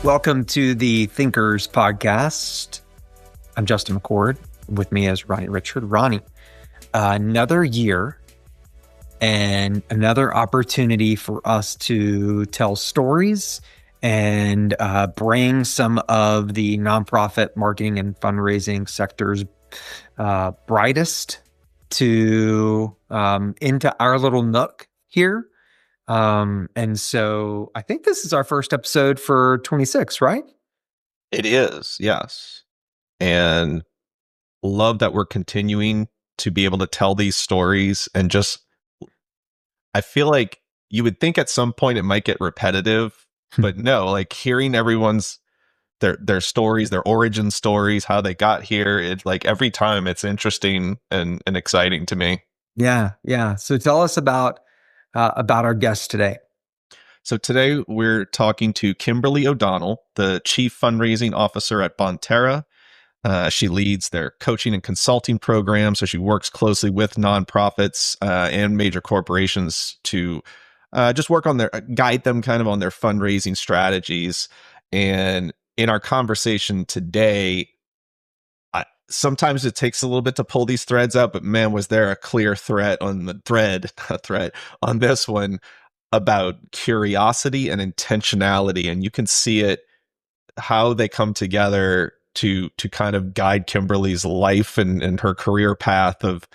Welcome to the Thinkers Podcast. I'm Justin McCord. With me is Ronnie Richard. Ronnie, another year and another opportunity for us to tell stories and bring some of the nonprofit marketing and fundraising sector's brightest to into our little nook here. And so I think this is our first episode for 26, right? It is, yes. And love that we're continuing to be able to tell these stories and just, I feel like you would think at some point it might get repetitive, but no, like hearing everyone's their stories, their origin stories, how they got here, it's like every time it's interesting and exciting to me. Yeah. So tell us about our guest today. So today we're talking to Kimberly O'Donnell, the Chief Fundraising Officer at Bonterra. She leads their coaching and consulting program, so she works closely with nonprofits and major corporations to just work on guide them kind of on their fundraising strategies. And in our conversation today, sometimes it takes a little bit to pull these threads out, but man, was there a clear thread on this one about curiosity and intentionality, and you can see it how they come together to kind of guide Kimberly's life and her career path of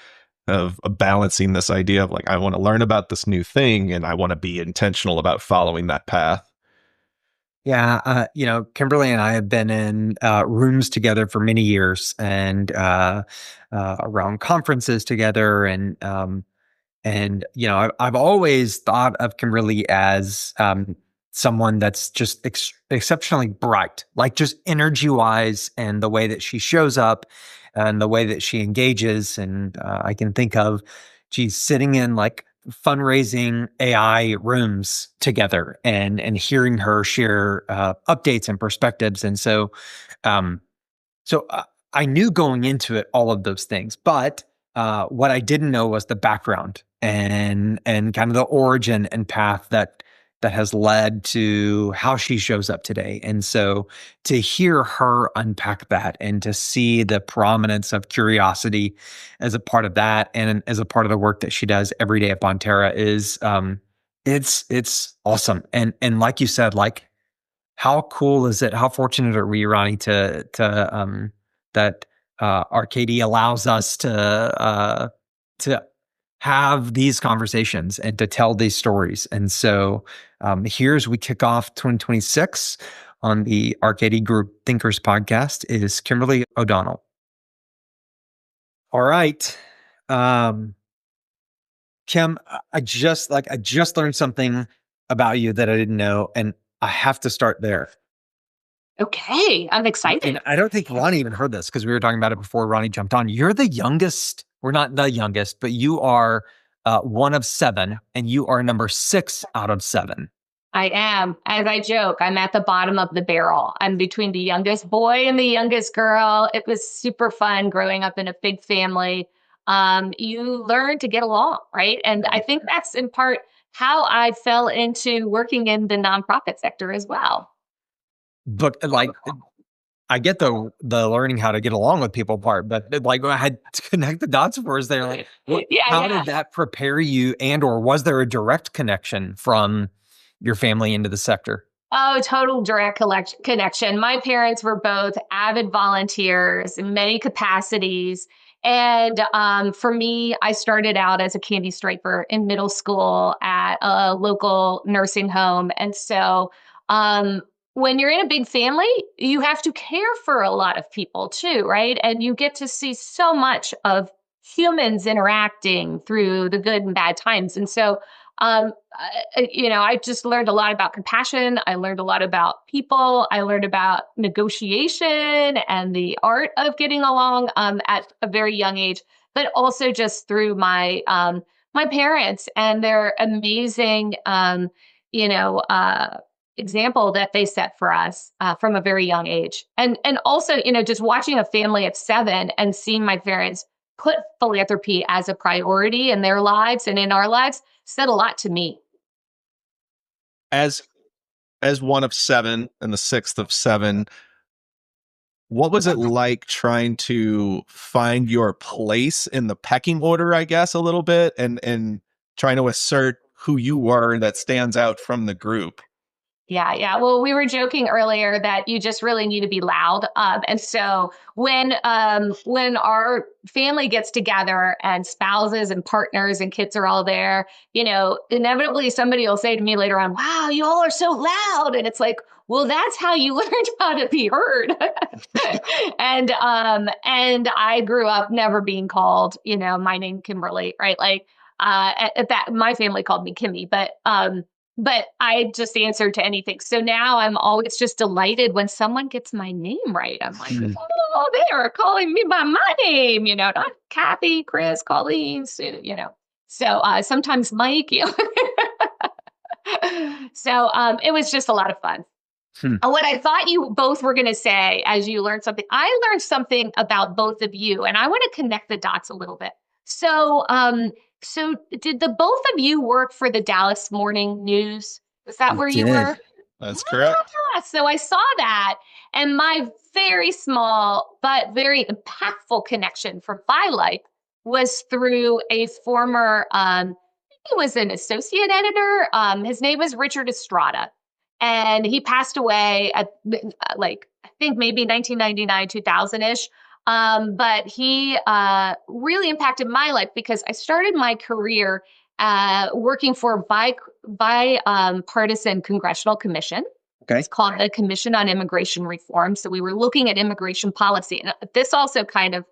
balancing this idea of like, I want to learn about this new thing and I want to be intentional about following that path. Yeah, Kimberly and I have been in rooms together for many years and around conferences together, and I've always thought of Kimberly as someone that's just exceptionally bright, like just energy-wise, and the way that she shows up and the way that she engages. And I can think of, she's sitting in like fundraising AI rooms together and hearing her share updates and perspectives. And so, um, I knew going into it all of those things, but what I didn't know was the background and kind of the origin and path that has led to how she shows up today. And so to hear her unpack that and to see the prominence of curiosity as a part of that and as a part of the work that she does every day at Bonterra is it's awesome. And like you said, like, how cool is it? How fortunate are we, Ronnie, to that RKD allows us to have these conversations and to tell these stories. And so here's we kick off 2026 on the RKD Group Thinkers Podcast is Kimberly O'Donnell. All right. Kim, I just learned something about you that I didn't know, and I have to start there. Okay, I'm excited. And I don't think Ronnie even heard this because we were talking about it before Ronnie jumped on. You're the youngest. We're not the youngest, but you are one of seven, and you are number 6 out of 7. I am. As I joke, I'm at the bottom of the barrel. I'm between the youngest boy and the youngest girl. It was super fun growing up in a big family. You learn to get along, right? And I think that's in part how I fell into working in the nonprofit sector as well. But like, I get the learning how to get along with people part, but like I had to connect the dots for us there. Like, how did that prepare you, and or was there a direct connection from your family into the sector? Oh, total direct connection. My parents were both avid volunteers in many capacities. And for me, I started out as a candy striper in middle school at a local nursing home. And so when you're in a big family, you have to care for a lot of people too, right? And you get to see so much of humans interacting through the good and bad times. And so, I just learned a lot about compassion. I learned a lot about people. I learned about negotiation and the art of getting along at a very young age, but also just through my my parents and their amazing, example that they set for us from a very young age. And also, just watching a family of 7 and seeing my parents put philanthropy as a priority in their lives and in our lives said a lot to me. As as one of seven and the sixth of seven, what was it like trying to find your place in the pecking order, I guess, a little bit, and trying to assert who you were that stands out from the group? Yeah. Well, we were joking earlier that you just really need to be loud. And so when our family gets together and spouses and partners and kids are all there, inevitably somebody will say to me later on, "Wow, you all are so loud." And it's like, well, that's how you learned how to be heard. And I grew up never being called, my name Kimberly, right? Like at that, my family called me Kimmy, but I just answered to anything. So now I'm always just delighted when someone gets my name right. I'm like, oh, they are calling me by my name, not Kathy, Chris, Colleen, Sue, So sometimes Mike, So it was just a lot of fun. What I thought you both were going to say as you learned something, I learned something about both of you, and I want to connect the dots a little bit. So did the both of you work for the Dallas Morning News? Is that where you were? That's correct. So I saw that, and my very small but very impactful connection from my life was through a former, he was an associate editor. His name was Richard Estrada, and he passed away at I think maybe 1999, 2000-ish. But he really impacted my life because I started my career working for bipartisan congressional commission. Okay. It's called the Commission on Immigration Reform. So we were looking at immigration policy. And this also kind of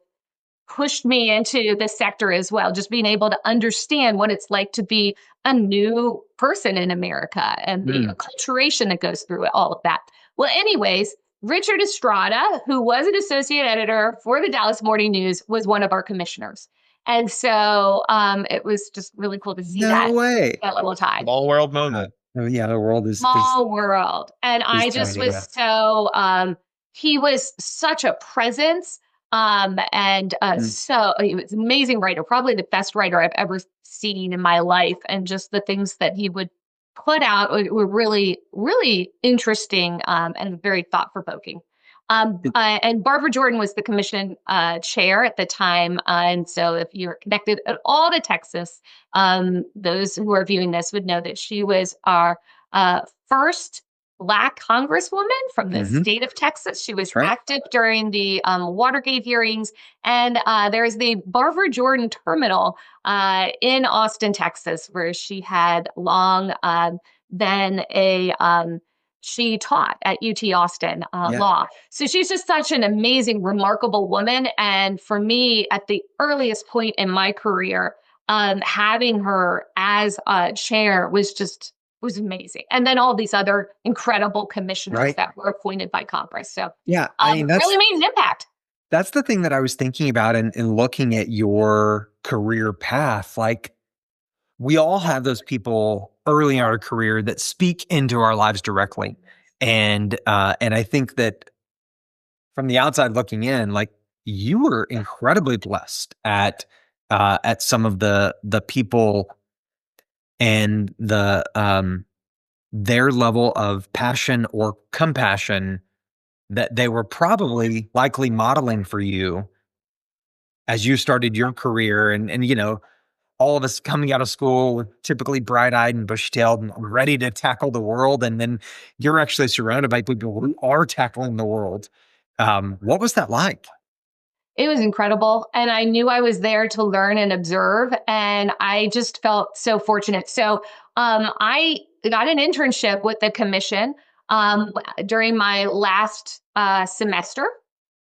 pushed me into this sector as well, just being able to understand what it's like to be a new person in America and the acculturation that goes through it, all of that. Well, anyways, Richard Estrada, who was an associate editor for the Dallas Morning News, was one of our commissioners. And so it was just really cool to see that little tie. Small world moment. Oh, yeah, the world is small world. And I just tiny, was so, he was such a presence. So he was an amazing writer, probably the best writer I've ever seen in my life. And just the things that he would put out were really, really interesting and very thought-provoking. And Barbara Jordan was the commission chair at the time. And so if you're connected at all to Texas, those who are viewing this would know that she was our first Black congresswoman from the state of Texas. She was active during the Watergate hearings. And there's the Barbara Jordan Terminal in Austin, Texas, where she had long been she taught at UT Austin law. So she's just such an amazing, remarkable woman. And for me, at the earliest point in my career, having her as a chair was amazing. And then all these other incredible commissioners that were appointed by Congress. So I mean, that's really made an impact. That's the thing that I was thinking about in looking at your career path. Like, we all have those people early in our career that speak into our lives directly. And I think that from the outside looking in, like, you were incredibly blessed at some of the people and their level of passion or compassion that they were probably likely modeling for you as you started your career. And all of us coming out of school typically bright-eyed and bushy-tailed and ready to tackle the world. And then you're actually surrounded by people who are tackling the world. What was that like? It was incredible. And I knew I was there to learn and observe. And I just felt so fortunate. So I got an internship with the commission during my last semester.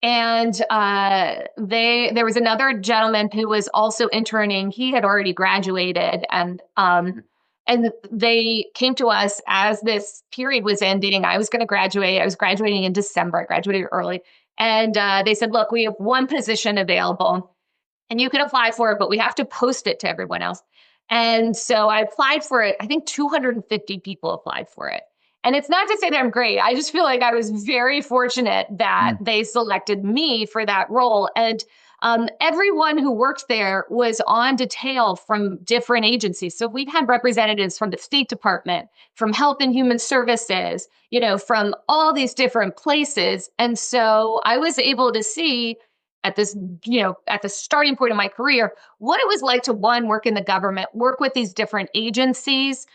And there was another gentleman who was also interning. He had already graduated, and they came to us as this period was ending. I was going to graduate. I was graduating in December. I graduated early. And they said, look, we have one position available and you can apply for it, but we have to post it to everyone else. And so I applied for it. I think 250 people applied for it. And it's not to say that I'm great. I just feel like I was very fortunate that they selected me for that role. And Everyone who worked there was on detail from different agencies. So we had representatives from the State Department, from Health and Human Services, from all these different places. And so I was able to see at this, at the starting point of my career, what it was like to work in the government, work with these different agencies,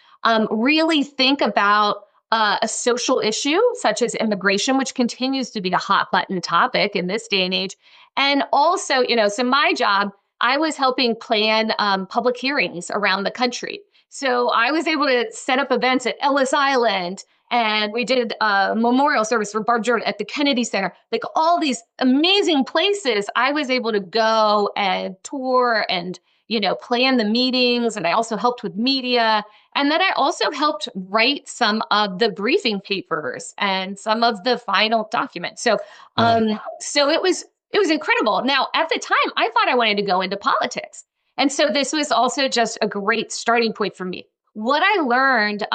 really think about a social issue such as immigration, which continues to be a hot button topic in this day and age. And also, so my job, I was helping plan public hearings around the country. So I was able to set up events at Ellis Island, and we did a memorial service for Barb Jordan at the Kennedy Center. Like all these amazing places, I was able to go and tour and, plan the meetings. And I also helped with media. And then I also helped write some of the briefing papers and some of the final documents. So, so it was incredible. Now, at the time, I thought I wanted to go into politics. And so this was also just a great starting point for me. What I learned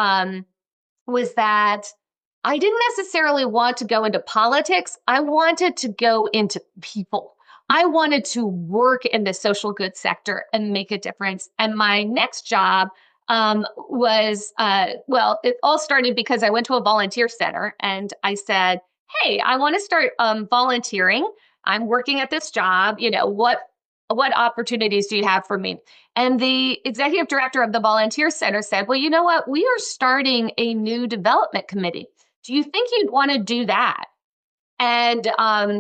was that I didn't necessarily want to go into politics. I wanted to go into people. I wanted to work in the social good sector and make a difference. And my next job was, it all started because I went to a volunteer center and I said, hey, I want to start volunteering. I'm working at this job. What opportunities do you have for me? And the executive director of the volunteer center said, well, you know what? We are starting a new development committee. Do you think you'd want to do that? And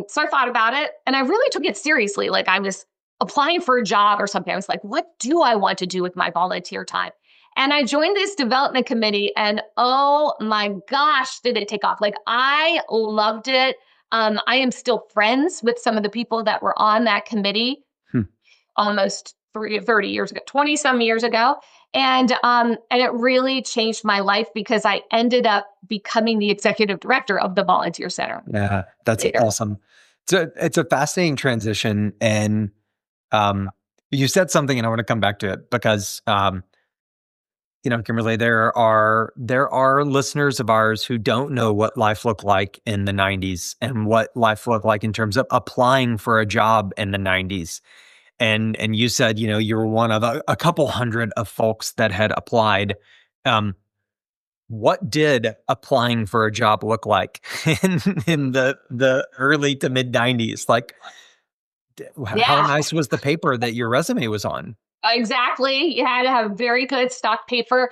so I thought about it and I really took it seriously. Like I was applying for a job or something. I was like, what do I want to do with my volunteer time? And I joined this development committee and oh my gosh, did it take off. Like I loved it. I am still friends with some of the people that were on that committee almost 30 years ago, 20 some years ago. And it really changed my life because I ended up becoming the executive director of the volunteer center. Yeah, that's awesome. It's a fascinating transition. And you said something, and I want to come back to it because, Kimberly, there are listeners of ours who don't know what life looked like in the 90s and what life looked like in terms of applying for a job in the 90s. And you said, you were one of a couple hundred of folks that had applied. What did applying for a job look like in the early to mid 90s? Like, how nice was the paper that your resume was on? Exactly. You had to have very good stock paper.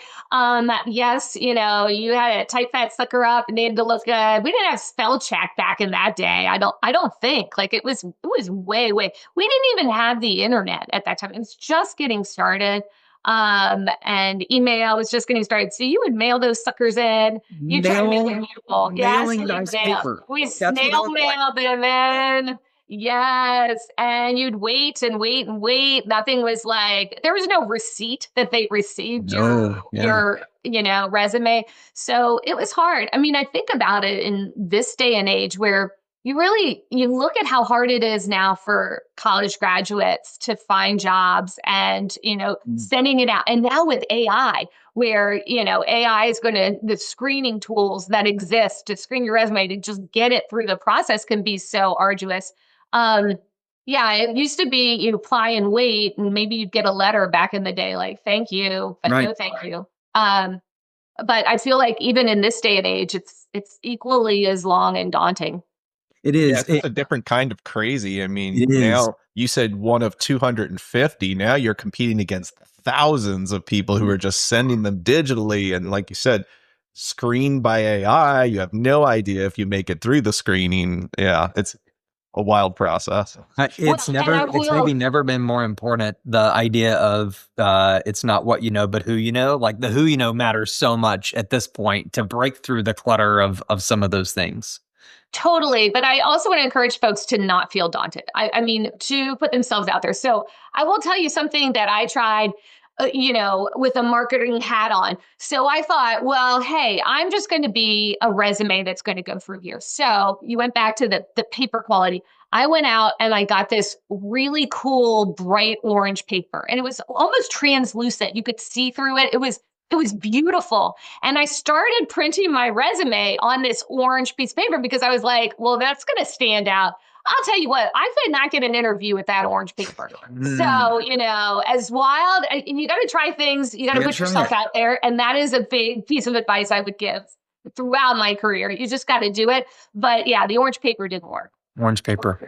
Yes, you had to type that sucker up and needed to look good. We didn't have spell check back in that day. I don't think like it was way. We didn't even have the internet at that time. It was just getting started. And email was just getting started. So you would mail those suckers in. You try to make them beautiful. Mailing nice paper. We snail mailed them in. Yes. And you'd wait and wait and wait. Nothing was like, there was no receipt that they received your resume. So it was hard. I mean, I think about it in this day and age where you look at how hard it is now for college graduates to find jobs and, sending it out. And now with AI, where, AI is the screening tools that exist to screen your resume to just get it through the process can be so arduous. It used to be you apply and wait, and maybe you'd get a letter back in the day like, thank you, but no thank you. But I feel like even in this day and age, it's equally as long and daunting. It is. It's a different kind of crazy. I mean, now you said one of 250. Now you're competing against thousands of people who are just sending them digitally. And like you said, screened by AI, you have no idea if you make it through the screening. Yeah, it's a wild process. It's maybe never been more important. The idea of it's not what you know, but who you know. Like the who you know matters so much at this point to break through the clutter of some of those things. Totally. But I also want to encourage folks to not feel daunted. I mean, to put themselves out there. So I will tell you something that I tried, with a marketing hat on. So I thought, well, hey, I'm just going to be a resume that's going to go through here. So you went back to the paper quality. I went out and I got this really cool, bright orange paper, and it was almost translucent. You could see through it. It was beautiful. And I started printing my resume on this orange piece of paper because I was like, well, that's going to stand out. I'll tell you what, I could not get an interview with that orange paper. So, as wild, and you got to try things, you got to put yourself out there. And that is a big piece of advice I would give throughout my career. You just got to do it. But yeah, the orange paper didn't work. Orange paper.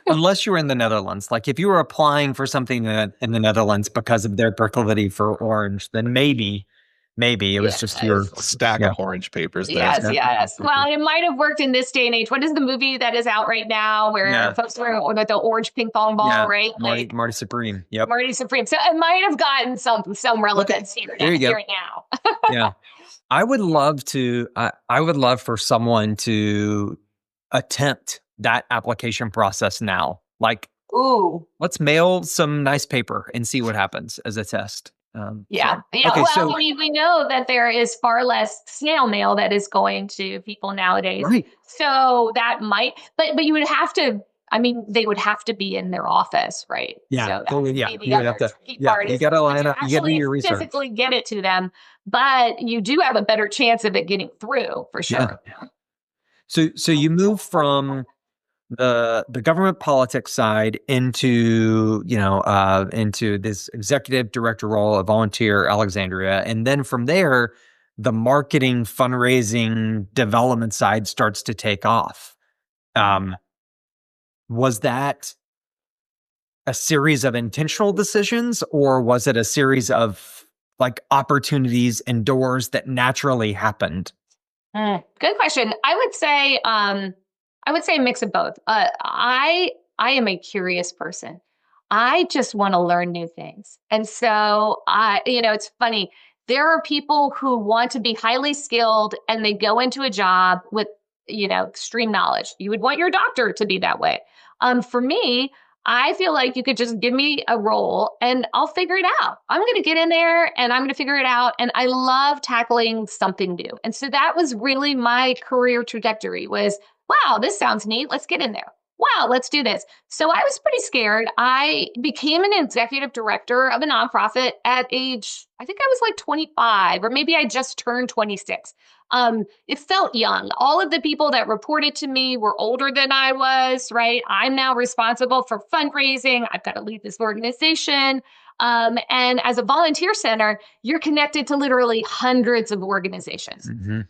Unless you were in the Netherlands. Like if you were applying for something in the Netherlands because of their proclivity for orange, then maybe it was just your stack of orange papers there. Yes. Well, it might have worked in this day and age. What is the movie that is out right now where folks were with the orange ping pong ball, right? Marty Supreme. Yep. Marty Supreme. So it might have gotten some relevance here and now. Yeah. I would love for someone to attempt that application process now. Like, let's mail some nice paper and see what happens as a test. Okay, well, we know that there is far less snail mail that is going to people nowadays. Right. So that might, but you would have to, they would have to be in their office, right? Yeah. So you have to, you got to line up, you got to do your research. Physically get it to them, but you do have a better chance of it getting through for sure. Yeah. So you move from the government politics side into this executive director role at Volunteer Alexandria, and then from there the marketing, fundraising, development side starts to take off. Was that a series of intentional decisions, or was it a series of like opportunities and doors that naturally happened? Good question. I would say a mix of both. I am a curious person. I just want to learn new things. And so it's funny. There are people who want to be highly skilled and they go into a job with, extreme knowledge. You would want your doctor to be that way. For me, I feel like you could just give me a role and I'll figure it out. I'm going to get in there and I'm going to figure it out. And I love tackling something new. And so that was really my career trajectory was, wow, this sounds neat. Let's get in there. Wow, let's do this. So I was pretty scared. I became an executive director of a nonprofit at age, I think I was like 25, or maybe I just turned 26. It felt young. All of the people that reported to me were older than I was, right? I'm now responsible for fundraising. I've got to lead this organization. And as a volunteer center, you're connected to literally hundreds of organizations. Mm-hmm.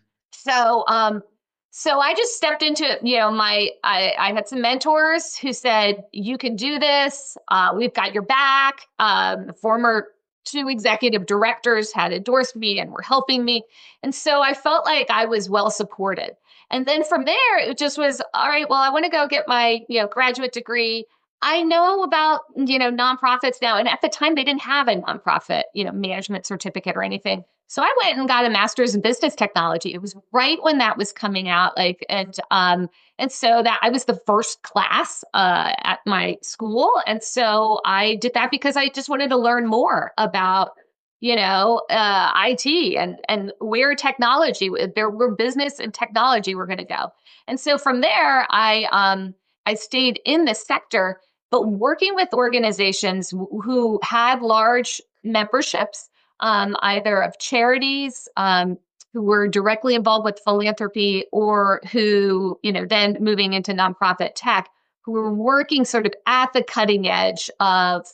So I just stepped into, I had some mentors who said, you can do this. We've got your back. The former 2 executive directors had endorsed me and were helping me. And so I felt like I was well supported. And then from there, it just was, all right, well, I want to go get my, graduate degree. I know about, nonprofits now. And at the time, they didn't have a nonprofit, management certificate or anything. So I went and got a master's in business technology. It was right when that was coming out, and so that I was the first class at my school, and so I did that because I just wanted to learn more about, IT and where technology, where business and technology were going to go. And so from there, I stayed in the sector, but working with organizations who had large memberships. Either of charities who were directly involved with philanthropy or who, then moving into nonprofit tech, who were working sort of at the cutting edge of,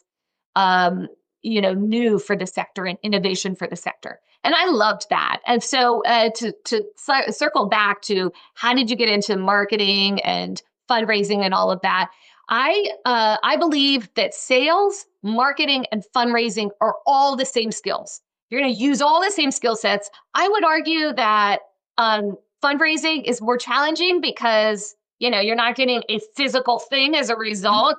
new for the sector and innovation for the sector. And I loved that. And so to circle back to how did you get into marketing and fundraising and all of that? I believe that sales, marketing, and fundraising are all the same skills. You're going to use all the same skill sets. I would argue that fundraising is more challenging because, you're not getting a physical thing as a result,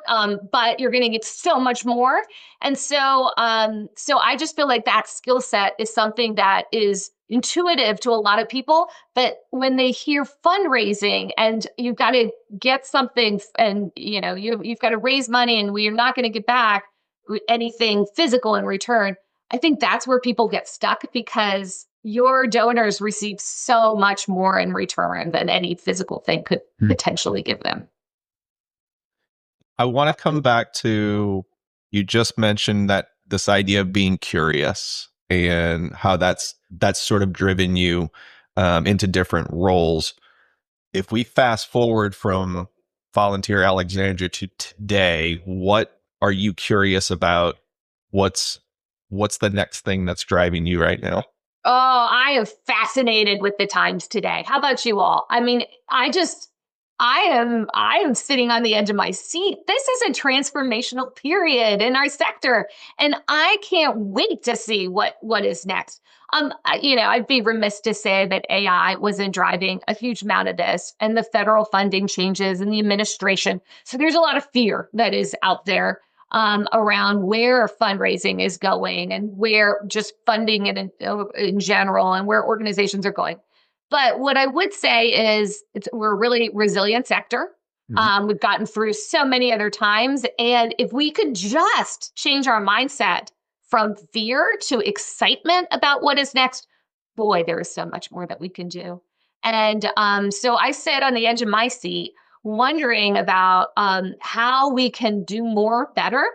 but you're going to get so much more. And so I just feel like that skill set is something that is intuitive to a lot of people. But when they hear fundraising and you've got to get something and, you've got to raise money and we're not going to get back anything physical in return, I think that's where people get stuck because your donors receive so much more in return than any physical thing could potentially give them. I want to come back to, you just mentioned that this idea of being curious and how that's sort of driven you into different roles. If we fast forward from Volunteer Alexandria to today, what are you curious about? What's the next thing that's driving you right now? Oh, I am fascinated with the times today. How about you all? I mean, I am sitting on the edge of my seat. This is a transformational period in our sector, and I can't wait to see what is next. I'd be remiss to say that AI wasn't driving a huge amount of this, and the federal funding changes and the administration. So there's a lot of fear that is out there around where fundraising is going and where just funding in general and where organizations are going. But what I would say is we're a really resilient sector. We've gotten through so many other times. And if we could just change our mindset from fear to excitement about what is next, boy, there is so much more that we can do. And so I sit on the edge of my seat wondering about how we can do more better,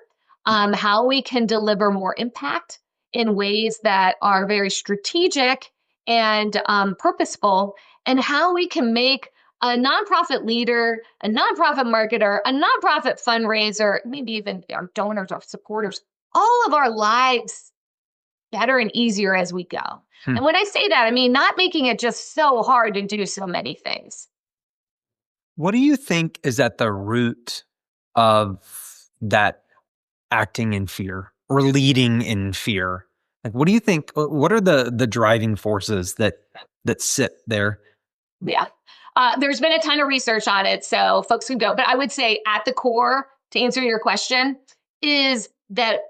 how we can deliver more impact in ways that are very strategic and purposeful, and how we can make a nonprofit leader, a nonprofit marketer, a nonprofit fundraiser, maybe even our donors, our supporters, all of our lives better and easier as we go. And when I say that, I mean not making it just so hard to do so many things. What do you think is at the root of that acting in fear or leading in fear? Like, what do you think? What are the driving forces that sit there? Yeah, there's been a ton of research on it, so folks can go. But I would say at the core, to answer your question, is that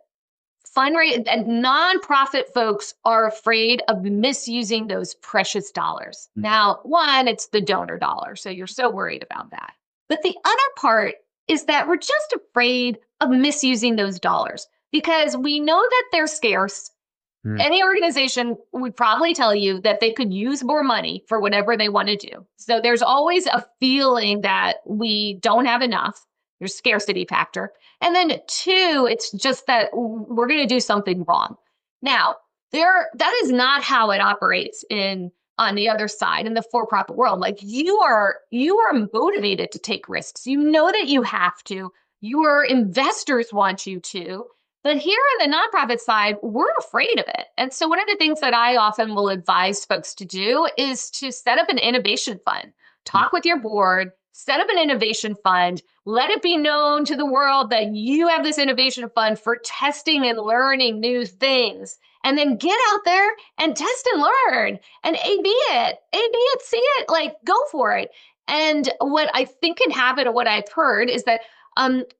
fundraising and nonprofit folks are afraid of misusing those precious dollars. Now, one, it's the donor dollar, so you're so worried about that. But the other part is that we're just afraid of misusing those dollars because we know that they're scarce. Any organization would probably tell you that they could use more money for whatever they want to do. So there's always a feeling that we don't have enough. There's scarcity factor. And then two, it's just that we're going to do something wrong. Now, that is not how it operates on the other side in the for-profit world. Like you are motivated to take risks. You know that you have to. Your investors want you to. But here on the nonprofit side, we're afraid of it. And so one of the things that I often will advise folks to do is to set up an innovation fund. Talk with your board, set up an innovation fund, let it be known to the world that you have this innovation fund for testing and learning new things. And then get out there and test and learn and A/B it, see it, like go for it. And what I think can happen, or what I've heard, is that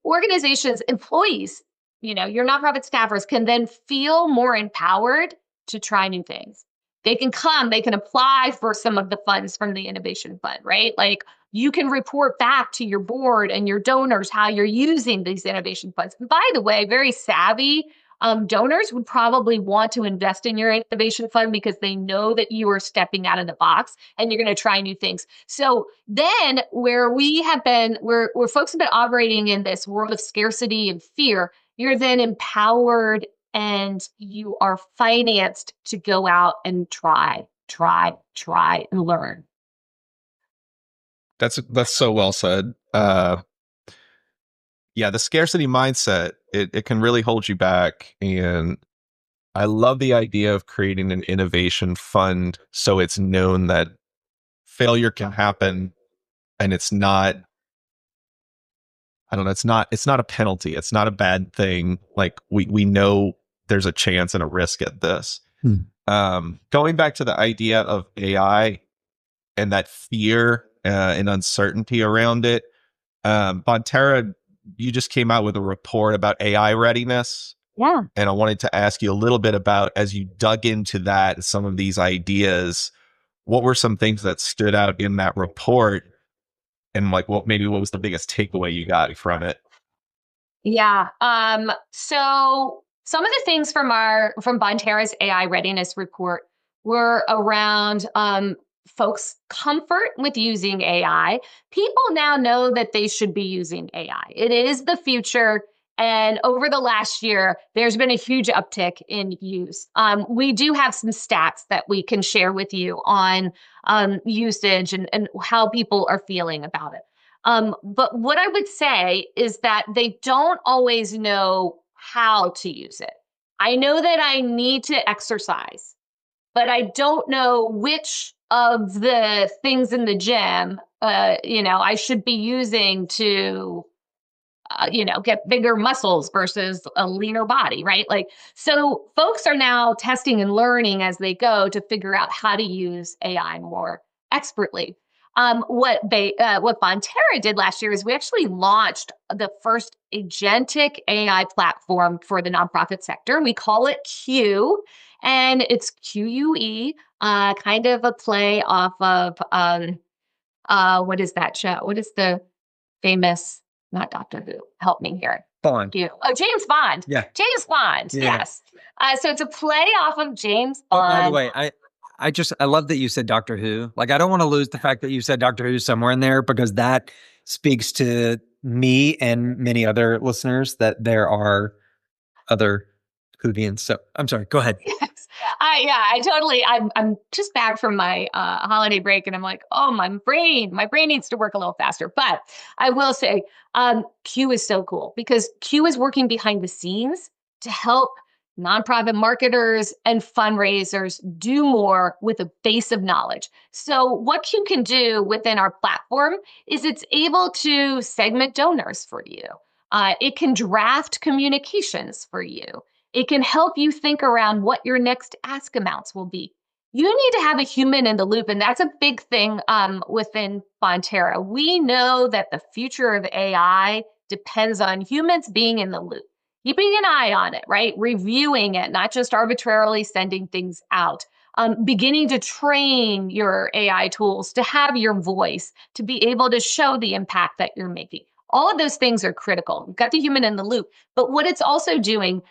organizations, employees, your nonprofit staffers can then feel more empowered to try new things. They can apply for some of the funds from the innovation fund, right? Like you can report back to your board and your donors how you're using these innovation funds. And by the way, very savvy donors would probably want to invest in your innovation fund because they know that you are stepping out of the box and you're going to try new things. So then where folks have been operating in this world of scarcity and fear, you're then empowered and you are financed to go out and try and learn. That's so well said. The scarcity mindset, it can really hold you back. And I love the idea of creating an innovation fund so it's known that failure can happen and it's not, it's not a penalty. It's not a bad thing. Like we know there's a chance and a risk at this. Going back to the idea of AI and that fear and uncertainty around it, Bonterra, you just came out with a report about AI readiness. Yeah. And I wanted to ask you a little bit about, as you dug into that, some of these ideas, what were some things that stood out in that report? And like, what was the biggest takeaway you got from it? Yeah. So some of the things from Bonterra's AI readiness report were around folks' comfort with using AI. People now know that they should be using AI. It is the future. And over the last year, there's been a huge uptick in use. We do have some stats that we can share with you on usage and how people are feeling about it. But what I would say is that they don't always know how to use it. I know that I need to exercise, but I don't know which of the things in the gym, I should be using to, get bigger muscles versus a leaner body, right? Like, so folks are now testing and learning as they go to figure out how to use AI more expertly. What Bonterra did last year is we actually launched the first agentic AI platform for the nonprofit sector. We call it Q, and it's QUE, kind of a play off of what is that show? What is the famous, not Doctor Who, help me here. Bond. Oh, James Bond. Yeah. James Bond. Yeah. Yes. So it's a play off of James Oh, Bond. by the way, I love that you said Doctor Who. Like, I don't want to lose the fact that you said Doctor Who somewhere in there, because that speaks to me and many other listeners that there are other Whovians. So I'm sorry, go ahead. Yes. I'm just back from my holiday break, and I'm like, oh, my brain needs to work a little faster. But I will say, Q is so cool because Q is working behind the scenes to help nonprofit marketers and fundraisers do more with a base of knowledge. So what Q can do within our platform is it's able to segment donors for you. It can draft communications for you. It can help you think around what your next ask amounts will be. You need to have a human in the loop, and that's a big thing within Bonterra. We know that the future of AI depends on humans being in the loop, keeping an eye on it, right? Reviewing it, not just arbitrarily sending things out. Beginning to train your AI tools to have your voice, to be able to show the impact that you're making. All of those things are critical. You've got the human in the loop. But what it's also doing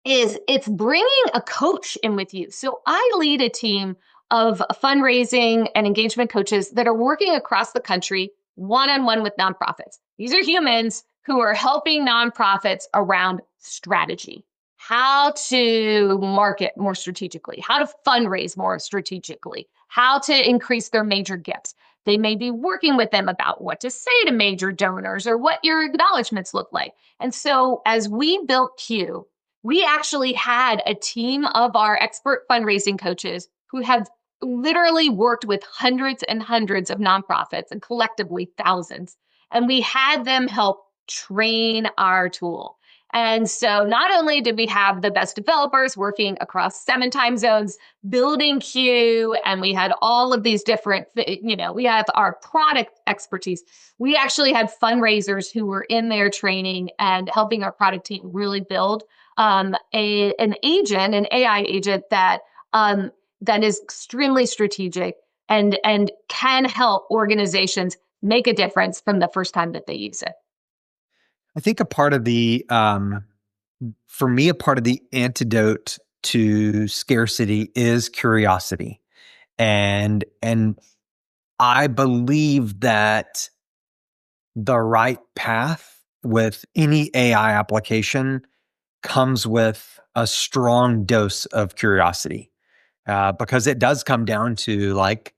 is it's bringing a coach in with you. So I lead a team of fundraising and engagement coaches that are working across the country one-on-one with nonprofits. These are humans who are helping nonprofits around strategy, how to market more strategically, how to fundraise more strategically, how to increase their major gifts. They may be working with them about what to say to major donors or what your acknowledgments look like. And so as we built Q, we actually had a team of our expert fundraising coaches who have literally worked with hundreds and hundreds of nonprofits and collectively thousands. And we had them help train our tool. And so not only did we have the best developers working across 7 time zones, building Q, and we had all of these different, we have our product expertise. We actually had fundraisers who were in there training and helping our product team really build an AI agent that is extremely strategic and can help organizations make a difference from the first time that they use it. I think a part of the, for me, a part of the antidote to scarcity is curiosity. And I believe that the right path with any AI application comes with a strong dose of curiosity, because it does come down to like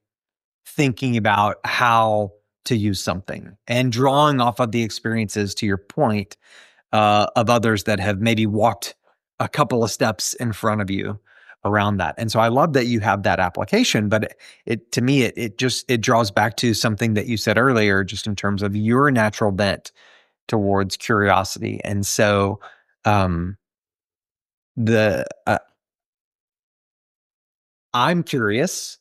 thinking about how to use something and drawing off of the experiences, to your point, of others that have maybe walked a couple of steps in front of you around that. And so I love that you have that application, but it to me, it draws back to something that you said earlier, just in terms of your natural bent towards curiosity. And so, I'm curious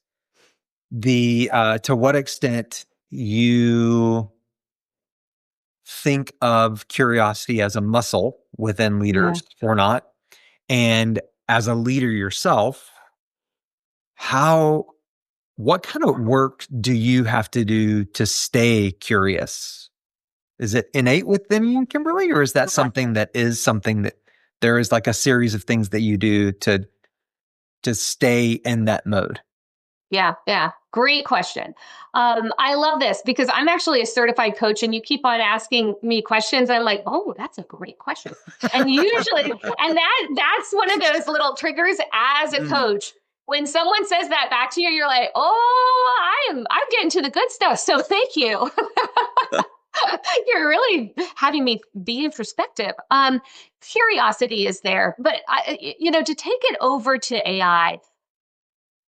to what extent you think of curiosity as a muscle within leaders or not. And as a leader yourself, what kind of work do you have to do to stay curious? Is it innate within you, Kimberly, or is that something that there is like a series of things that you do to stay in that mode? Yeah. Great question. I love this because I'm actually a certified coach, and you keep on asking me questions. I'm like, oh, that's a great question. And usually, and that's one of those little triggers as a coach. When someone says that back to you, you're like, oh, I'm getting to the good stuff. So thank you. You're really having me be introspective. Curiosity is there, but to take it over to AI,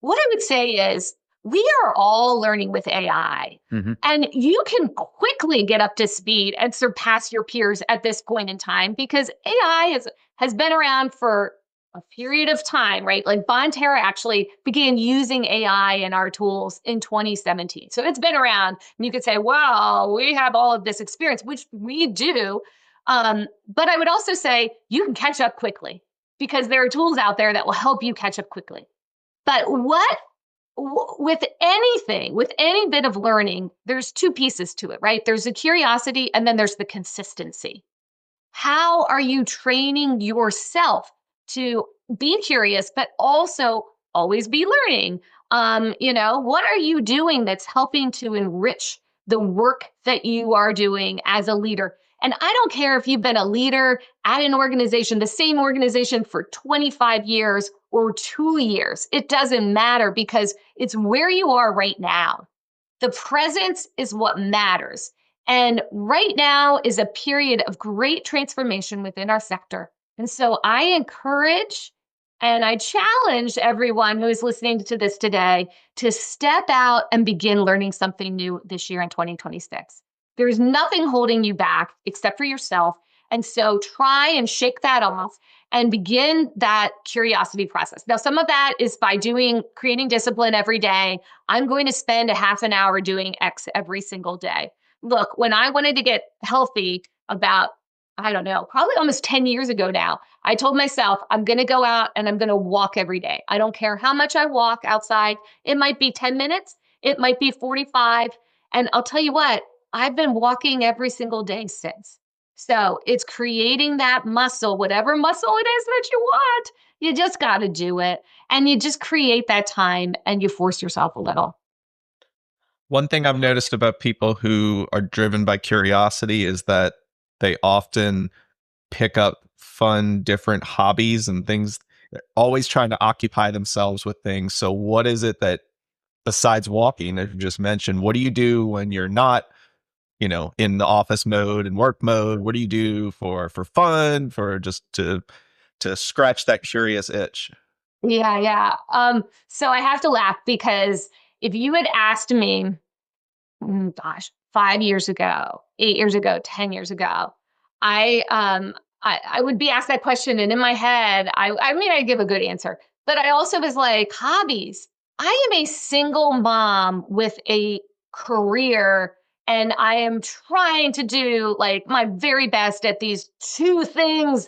what I would say is we are all learning with AI, and you can quickly get up to speed and surpass your peers at this point in time because AI has been around for a period of time, right? Like Bonterra actually began using AI in our tools in 2017. So it's been around. And you could say, well, we have all of this experience, which we do. But I would also say you can catch up quickly because there are tools out there that will help you catch up quickly. But with anything, with any bit of learning, there's two pieces to it, right? There's the curiosity and then there's the consistency. How are you training yourself to be curious, but also always be learning? What are you doing that's helping to enrich the work that you are doing as a leader? And I don't care if you've been a leader at an organization, the same organization for 25 years or 2 years. It doesn't matter because it's where you are right now. The presence is what matters. And right now is a period of great transformation within our sector. And so I encourage and I challenge everyone who is listening to this today to step out and begin learning something new this year in 2026. There's nothing holding you back except for yourself. And so try and shake that off and begin that curiosity process. Now, some of that is by creating discipline every day. I'm going to spend a half an hour doing X every single day. Look, when I wanted to get healthy about, I don't know, probably almost 10 years ago now, I told myself, I'm going to go out and I'm going to walk every day. I don't care how much I walk outside. It might be 10 minutes. It might be 45. And I'll tell you what, I've been walking every single day since. So it's creating that muscle, whatever muscle it is that you want. You just got to do it. And you just create that time and you force yourself a little. One thing I've noticed about people who are driven by curiosity is that they often pick up fun, different hobbies and things. They're always trying to occupy themselves with things. So what is it that, besides walking, as you just mentioned, what do you do when you're not, in the office mode and work mode? What do you do for fun, for just to scratch that curious itch? Yeah. So I have to laugh because if you had asked me, 5 years ago, 8 years ago, 10 years ago, I would be asked that question. And in my head, I give a good answer, but I also was like, hobbies. I am a single mom with a career and I am trying to do like my very best at these two things.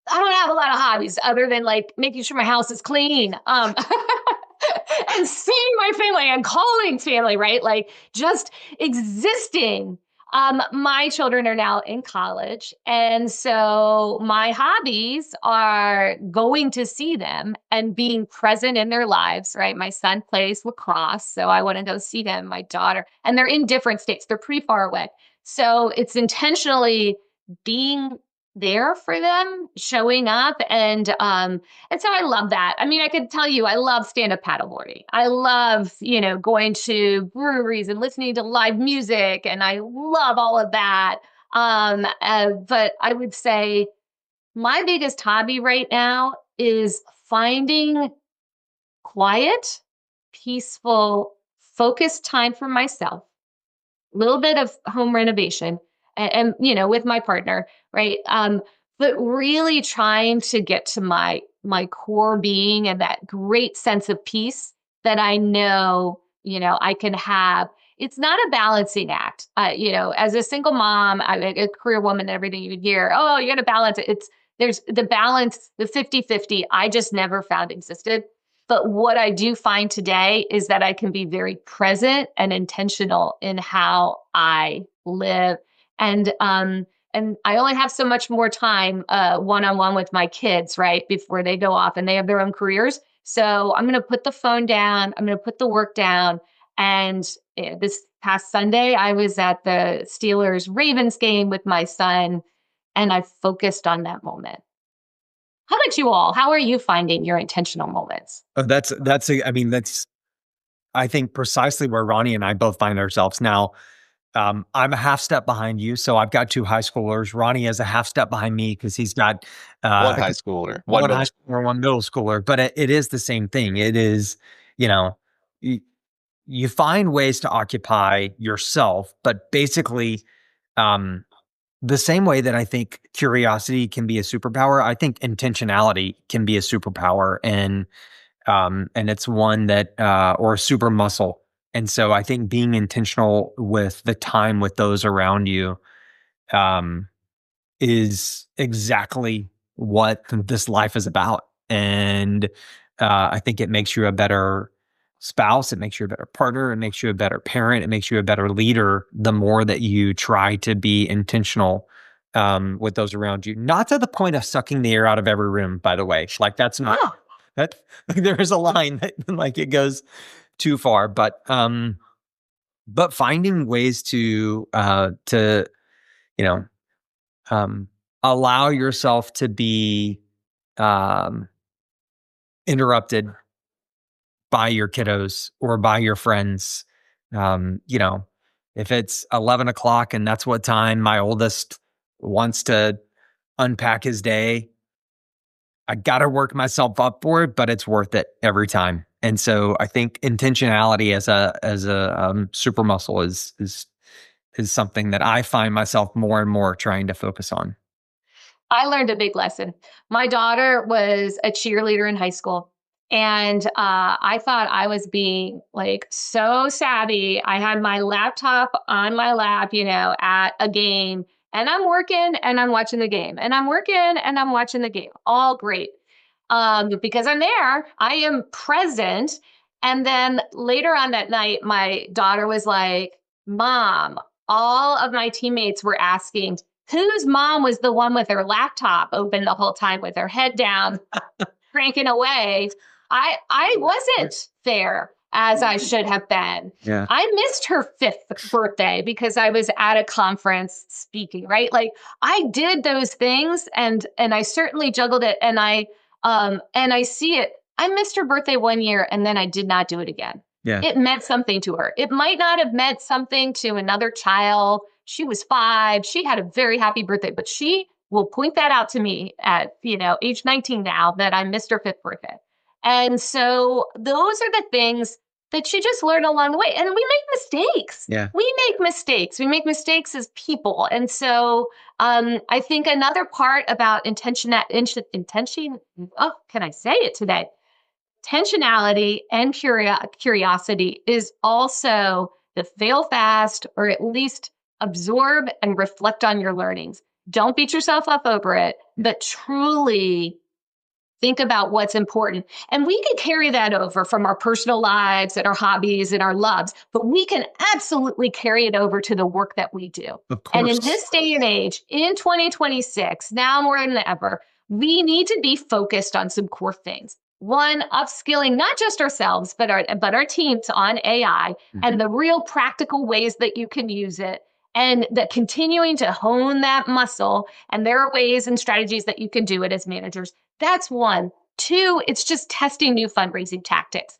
I don't have a lot of hobbies other than like making sure my house is clean. And seeing my family and calling family, right? Like just existing. My children are now in college. And so my hobbies are going to see them and being present in their lives, right? My son plays lacrosse. So I want to go see him, my daughter, and they're in different states. They're pretty far away. So it's intentionally being there for them, showing up. And so I love that. I mean, I could tell you, I love stand-up paddleboarding. I love, going to breweries and listening to live music. And I love all of that. But I would say my biggest hobby right now is finding quiet, peaceful, focused time for myself, a little bit of home renovation and with my partner, right? But really trying to get to my core being and that great sense of peace that I know, I can have. It's not a balancing act. As a single mom, a career woman, everything you would hear, oh, you got to balance it. There's the balance, the 50-50, I just never found existed. But what I do find today is that I can be very present and intentional in how I live. And I only have so much more time one-on-one with my kids, right, before they go off and they have their own careers. So I'm going to put the phone down. I'm going to put the work down. And this past Sunday, I was at the Steelers-Ravens game with my son, and I focused on that moment. How about you all? How are you finding your intentional moments? That's I think precisely where Ronnie and I both find ourselves now. I'm a half step behind you. So I've got two high schoolers. Ronnie is a half step behind me because he's got One high schooler, one high schooler, one middle schooler. But it is the same thing. It is, you find ways to occupy yourself, but basically, the same way that I think curiosity can be a superpower, I think intentionality can be a superpower, and it's one that or a super muscle. And so I think being intentional with the time with those around you um, is exactly what this life is about. And I think it makes you a better spouse. It makes you a better partner. It makes you a better parent. It makes you a better leader the more that you try to be intentional with those around you. Not to the point of sucking the air out of every room, by the way. Like that's not that there is a line that like it goes too far, but finding ways to you know allow yourself to be interrupted by your kiddos or by your friends. If it's 11 o'clock and that's what time my oldest wants to unpack his day, I got to work myself up for it, but it's worth it every time. And so I think intentionality as a super muscle is something that I find myself more and more trying to focus on. I learned a big lesson. My daughter was a cheerleader in high school. And I thought I was being like so savvy. I had my laptop on my lap, at a game, and I'm working and I'm watching the game, and I'm working and I'm watching the game. All great. Because I'm there, I am present. And then later on that night, my daughter was like, Mom, all of my teammates were asking, whose mom was the one with her laptop open the whole time with her head down, cranking away. I wasn't there as I should have been. Yeah. I missed her 5th birthday because I was at a conference speaking, right? Like I did those things and I certainly juggled it and I see it. I missed her birthday one year and then I did not do it again. Yeah. It meant something to her. It might not have meant something to another child. She was 5. She had a very happy birthday, but she will point that out to me at, age 19 now that I missed her 5th birthday. And so those are the things that you just learn along the way. And we make mistakes. Yeah. We make mistakes. We make mistakes as people. And so I think another part about intention, oh, can I say it today? Intentionality and curiosity is also the fail fast, or at least absorb and reflect on your learnings. Don't beat yourself up over it, but truly think about what's important. And we can carry that over from our personal lives and our hobbies and our loves, but we can absolutely carry it over to the work that we do. Of course. And in this day and age, in 2026, now more than ever, we need to be focused on some core things. One, upskilling not just ourselves, but our teams on AI and the real practical ways that you can use it. And that continuing to hone that muscle. And there are ways and strategies that you can do it as managers. That's one. 2, it's just testing new fundraising tactics.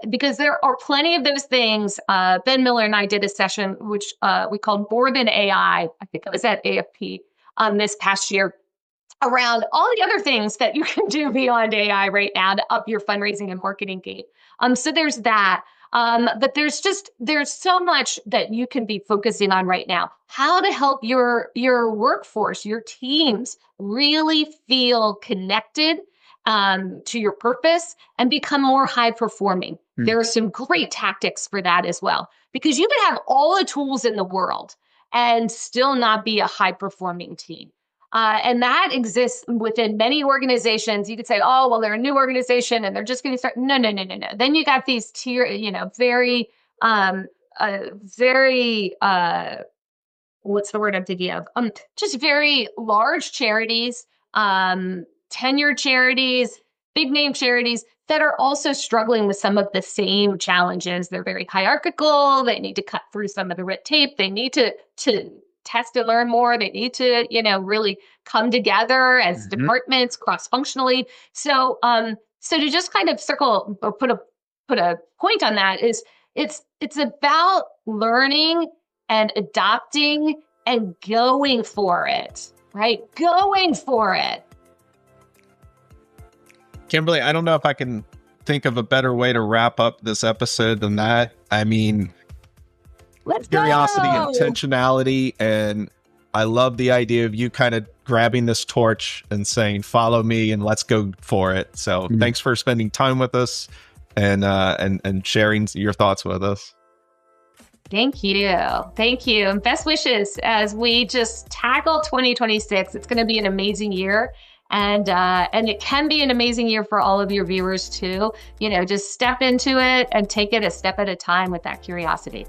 Because there are plenty of those things. Ben Miller and I did a session, which we called More Than AI. I think it was at AFP this past year, around all the other things that you can do beyond AI right now to up your fundraising and marketing game. So there's that. But there's so much that you can be focusing on right now. How to help your workforce, your teams really feel connected to your purpose and become more high performing. There are some great tactics for that as well, because you can have all the tools in the world and still not be a high performing team. And that exists within many organizations. You could say, oh, well, they're a new organization and they're just going to start. No. Then you got these very, what's the word I'm thinking of? Just very large charities, tenured charities, big name charities that are also struggling with some of the same challenges. They're very hierarchical. They need to cut through some of the red tape. They need to test and learn more. They need to, really come together as departments cross-functionally. So to just kind of circle or put a point on that is it's about learning and adopting and going for it, right? Going for it. Kimberly, I don't know if I can think of a better way to wrap up this episode than that. I mean, Let's curiosity, go. intentionality, and I love the idea of you kind of grabbing this torch and saying, follow me and let's go for it. So thanks for spending time with us and sharing your thoughts with us. Thank you. Thank you. And best wishes as we just tackle 2026. It's going to be an amazing year. And it can be an amazing year for all of your viewers too. You know, just step into it and take it a step at a time with that curiosity.